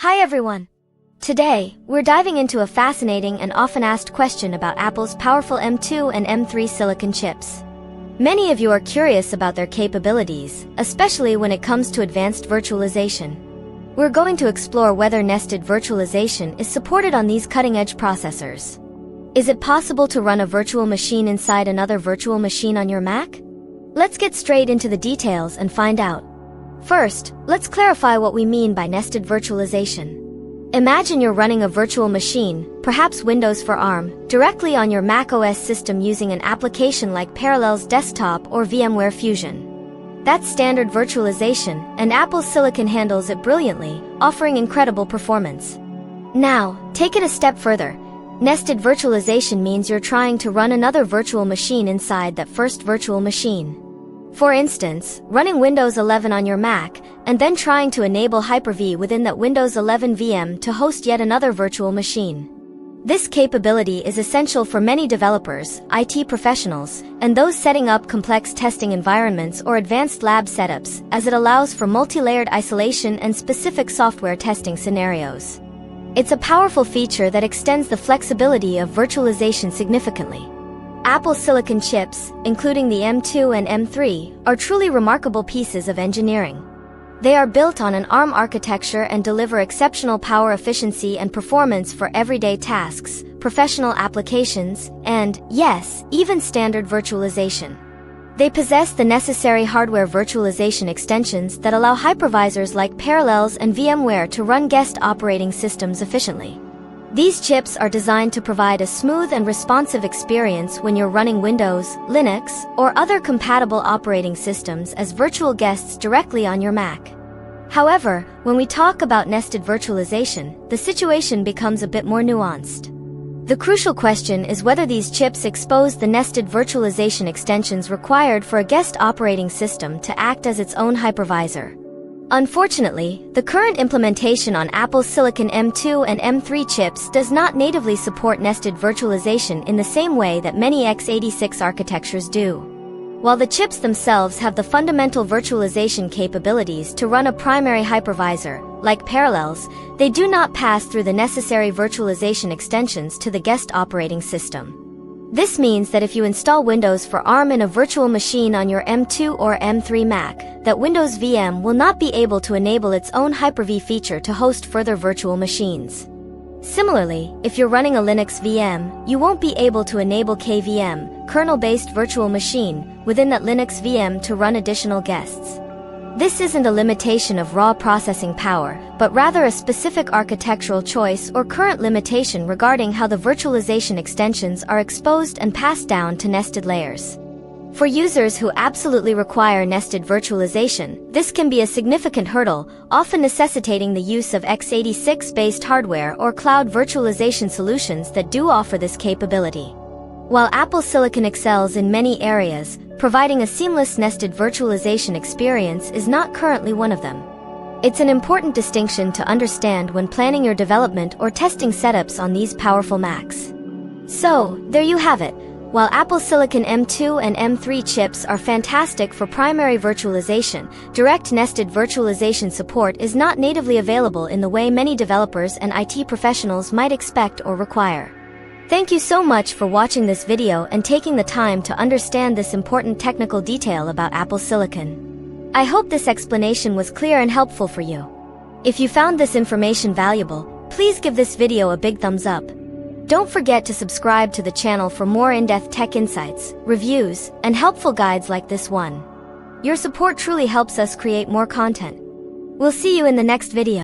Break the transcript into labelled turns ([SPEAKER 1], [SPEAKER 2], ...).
[SPEAKER 1] Hi everyone! Today, we're diving into a fascinating and often asked question about Apple's powerful M2 and M3 silicon chips. Many of you are curious about their capabilities, especially when it comes to advanced virtualization. We're going to explore whether nested virtualization is supported on these cutting-edge processors. Is it possible to run a virtual machine inside another virtual machine on your Mac? Let's get straight into the details and find out. First, let's clarify what we mean by nested virtualization. Imagine you're running a virtual machine, perhaps Windows for ARM, directly on your macOS system using an application like Parallels Desktop or VMware Fusion. That's standard virtualization, and Apple's silicon handles it brilliantly, offering incredible performance. Now, take it a step further. Nested virtualization means you're trying to run another virtual machine inside that first virtual machine. For instance, running Windows 11 on your Mac, and then trying to enable Hyper-V within that Windows 11 VM to host yet another virtual machine. This capability is essential for many developers, IT professionals, and those setting up complex testing environments or advanced lab setups, as it allows for multi-layered isolation and specific software testing scenarios. It's a powerful feature that extends the flexibility of virtualization significantly. Apple's silicon chips, including the M2 and M3, are truly remarkable pieces of engineering. They are built on an ARM architecture and deliver exceptional power efficiency and performance for everyday tasks, professional applications, and, yes, even standard virtualization. They possess the necessary hardware virtualization extensions that allow hypervisors like Parallels and VMware to run guest operating systems efficiently. These chips are designed to provide a smooth and responsive experience when you're running Windows, Linux, or other compatible operating systems as virtual guests directly on your Mac. However, when we talk about nested virtualization, the situation becomes a bit more nuanced. The crucial question is whether these chips expose the nested virtualization extensions required for a guest operating system to act as its own hypervisor. Unfortunately, the current implementation on Apple's Silicon M2 and M3 chips does not natively support nested virtualization in the same way that many x86 architectures do. While the chips themselves have the fundamental virtualization capabilities to run a primary hypervisor, like Parallels, they do not pass through the necessary virtualization extensions to the guest operating system. This means that if you install Windows for ARM in a virtual machine on your M2 or M3 Mac, that Windows VM will not be able to enable its own Hyper-V feature to host further virtual machines. Similarly, if you're running a Linux VM, you won't be able to enable KVM, kernel-based virtual machine, within that Linux VM to run additional guests. This isn't a limitation of raw processing power, but rather a specific architectural choice or current limitation regarding how the virtualization extensions are exposed and passed down to nested layers. For users who absolutely require nested virtualization, this can be a significant hurdle, often necessitating the use of x86-based hardware or cloud virtualization solutions that do offer this capability. While Apple Silicon excels in many areas, providing a seamless nested virtualization experience is not currently one of them. It's an important distinction to understand when planning your development or testing setups on these powerful Macs. So, there you have it. While Apple Silicon M2 and M3 chips are fantastic for primary virtualization, direct nested virtualization support is not natively available in the way many developers and IT professionals might expect or require. Thank you so much for watching this video and taking the time to understand this important technical detail about Apple Silicon. I hope this explanation was clear and helpful for you. If you found this information valuable, please give this video a big thumbs up. Don't forget to subscribe to the channel for more in-depth tech insights, reviews, and helpful guides like this one. Your support truly helps us create more content. We'll see you in the next video.